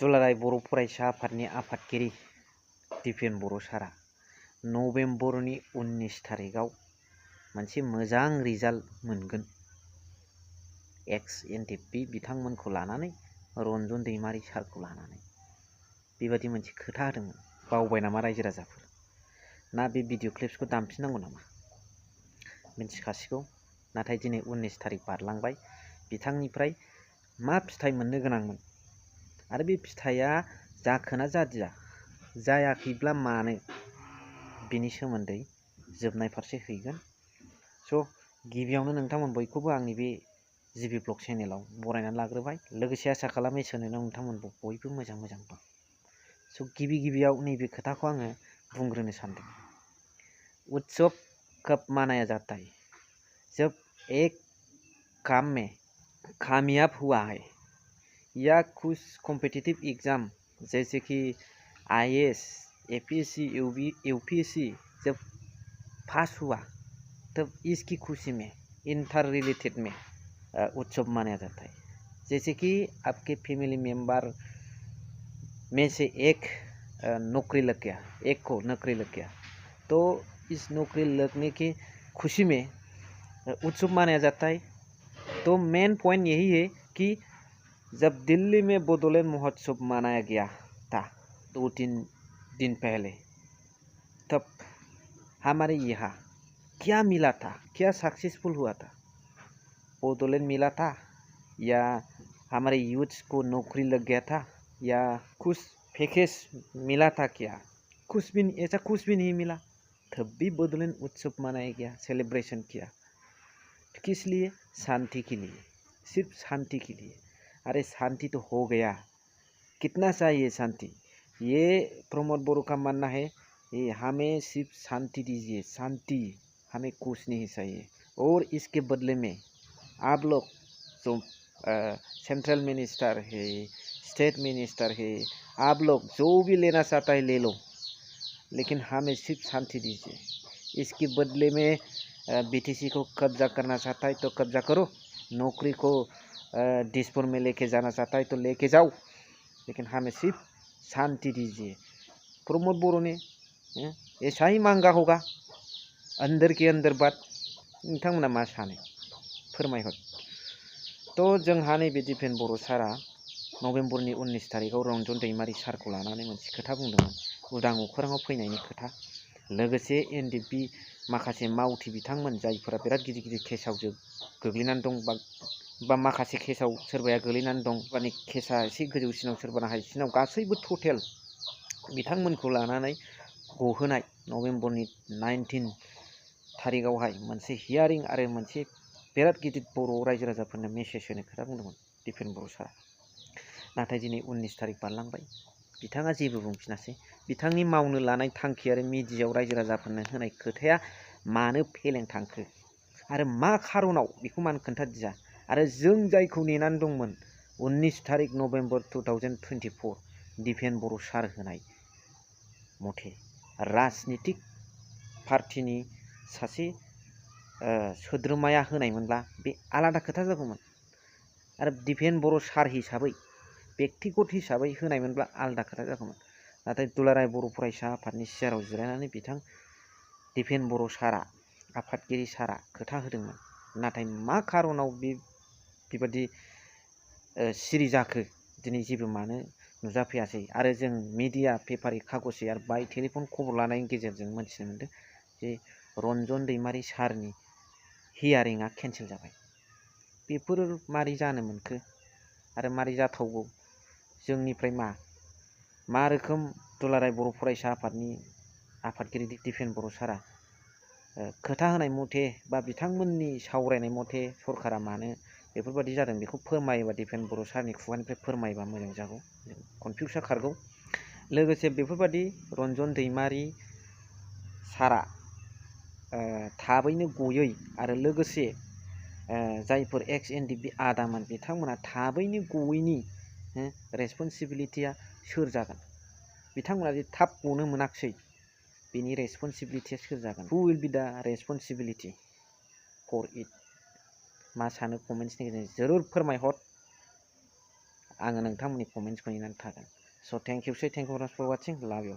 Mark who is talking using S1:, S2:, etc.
S1: दुलाराय बर' फरायसा आफादनि आफादगिरि दिपेन बर' सारा नभेम्बरनि 19 थारिखआव मोनसे मोजां रिजाल्ट मोनगोन एक्स एनडिपि बिथांमोनखौ लानानै रन्जन दैमारि सारखौ लानानै बेबादि मोनसे खोथा होदोंमोन। बावबाय नामा रायजो राजाफोर? ना बे भिडिअ क्लिप्सखौ दामफिननांगौ नामा? मिन्थिखासिगौ। नाथाय दिनै 19 थारिख बारलांबाय। बिथांनिफ्राय मा फिथाइ मोननो गोनांमोन आरो बे फिथाइया जाखोना जादिया, जायाखैब्ला मानो, बिनि सोमोन्दै जोबनाय फारसे हैगोन। स' गिबियावनो नोंथांमोन बयखौबो आंनि बे जिबि ब्लग चेनेलाव बरायनानै लाग्रोबाय। लोगोसे आसा खालामो इसोरनाव नोंथांमोन बयबो मोजां मोजां दं। स' गिबियाव नैबे खोथाखौ आङो बुंग्रोनो सानदों। उत्सव कब मनाया जाता है? जब एक काम में कामयाब हुआ है या कुछ कॉम्पिटिटिव एग्जाम जैसे कि IAS, APSC, UPSC जब पास हुआ तब इसकी खुशी में इंटर रिलेटेड में उत्सव मनाया जाता है। जैसे कि आपके फैमिली मेंबर में से एक नौकरी लग गया, एक को नौकरी लग गया, तो इस नौकरी लगने की खुशी में उत्सव मनाया जाता है। तो मेन पॉइंट यही है कि जब दिल्ली में बोडोलैंड महोत्सव मनाया गया था 2-3 दिन पहले, तब हमारे यहाँ क्या मिला था, क्या सक्सेसफुल हुआ था? बोडोलैंड मिला था या हमारे यूथ्स को नौकरी लग गया था या कुछ पैकेज मिला था? क्या कुछ भी ऐसा कुछ भी नहीं मिला, तब भी बोडोलैंड उत्सव मनाया गया, सेलिब्रेशन किया। तो किस लिए? शांति के लिए, सिर्फ शांति के लिए। अरे शांति तो हो गया, कितना चाहिए शांति? ये प्रमोद बोरो का मानना है, ये हमें सिर्फ शांति दीजिए, शांति, हमें कुछ नहीं चाहिए। और इसके बदले में आप लोग जो सेंट्रल मिनिस्टर है, स्टेट मिनिस्टर है, आप लोग जो भी लेना चाहता है ले लो, लेकिन हमें सिर्फ शांति दीजिए। इसके बदले में BTC को कब्जा करना चाहता है तो कब्जा करो, नौकरी को दिसपुर में लेके जाना चाहता है तो लेके जाओ, लेकिन हमें सिर्फ शांति दीजिए। प्रमोद बोरो ने ऐसा ही मांगा होगा अंदर के अंदर बात। नोंथांमोना मा सानो फोरमायहर। तो जोंहा नैबे दिपेन बर' सारा नभेम्बरनि 19 थारिखआव रन्जन दैमारि सारखौ लानानै मोनसे खोथा बुंदोंमोन, उदां अख्राङाव फैनायनि खोथा। लोगोसे एनडिपि माखासे मावथि बिथांमोन जायफोरा बिराद गिदिर गिदिर केसाव गोग्लैनानै दं, बा माखासे केसाव सोरबाया गोग्लैनानै दं, माने केसा एसे गोजौसिनाव सोरबा हायसिनाव, गासैबो टटेल बिथांमोनखौ लानानै गहोनाय नभेम्बरनि 19 थारिखआवहाय मोनसे हियारिं आरो मोनसे बिराद गिदिर बर' रायजो राजाफोरनो मेसेज होनो खोथा बुंदोंमोन दिपेन बर' सारा। नाथाय दिनै 19 थारिख बारलांबाय, बिथाङा जेबो बुंफिनासै। बिथांनि मावनो लानाय थांखि आरो मिडियायाव रायजो राजाफोरनो होनाय खोथाया मानो फेलें थांखो आरो मा खारनाव बेखौ मानो खोन्थादिया। आरो जों जायखौ नेनानै दंमोन 19 थारिख नभेम्बर 2024 दिपेन बर' सार होनाय मथे राजनितिक पार्टिनि सासे सोद्रोमाया होनायमोनब्ला बे आलादा खोथा जागौमोन। आरो दिपेन बर' सार हिसाबै बेक्तिगत हिसाबै होनायमोनब्ला आलादा खोथा जागौमोन। नाथाय दुलाराय बर' फरायसा आफादनि सियाराव जिरायनानै बिथां दिपेन बर' सारा, आफादगिरि सारा खोथा होदोंमोन। नाथाय मा खारनाव बेबादि सिरि जाखो दिनै जेबो मानो नुजाफैयासै। आरो जों मिडिया, पेपारि, कागजि आरो बाय टेलिफन खबर लानायनि गेजेरजों मोनथिनो मोनदों जे रन्जन दैमारि सारनि हियारिंआ केन्सेल जाबाय। बेफोर मारै जानो मोनखो आरो मारै जाथावगौ? जोंनिफ्राय मा रोखोम दुलाराय बर' फरायसा आफादनि आफादगिरि दिपेन बर' सारा खोथा होनाय मथे बा बिथांमोननि सावरायनाय मथे सरकारा मानो बेफोरबादि जादों बेखौ फोरमायोबा, दिपेन बर' सारनि खुगानिफ्राय फोरमायोबा मोजां जागौ, कनफिउसआ खारगौ। लोगोसे बेफोरबादि रन्जन दैमारि सारा थाबैनो गयै आरो लोगोसे जायफोर एक्स एनडिपि आदामोन बिथांमोना थाबैनो गयैनि रेसपन्सिबिलिटिया सोर जागोन? बिथांमोना जे थाब गनो मोनाखिसै, बेनि रेसपन्सिबिलिटिया सोर जागोन? हु विल बि दा रेसपन्सिबिलिटि फर इट? मा सानो कमेन्ट्सनि गेजेरजों जरुर फोरमायहर। आङो नोंथांमोननि कमेन्ट्सखौ नेनानै थागोन। स' थेंक इउ फर वाचिं, लाभ इउ।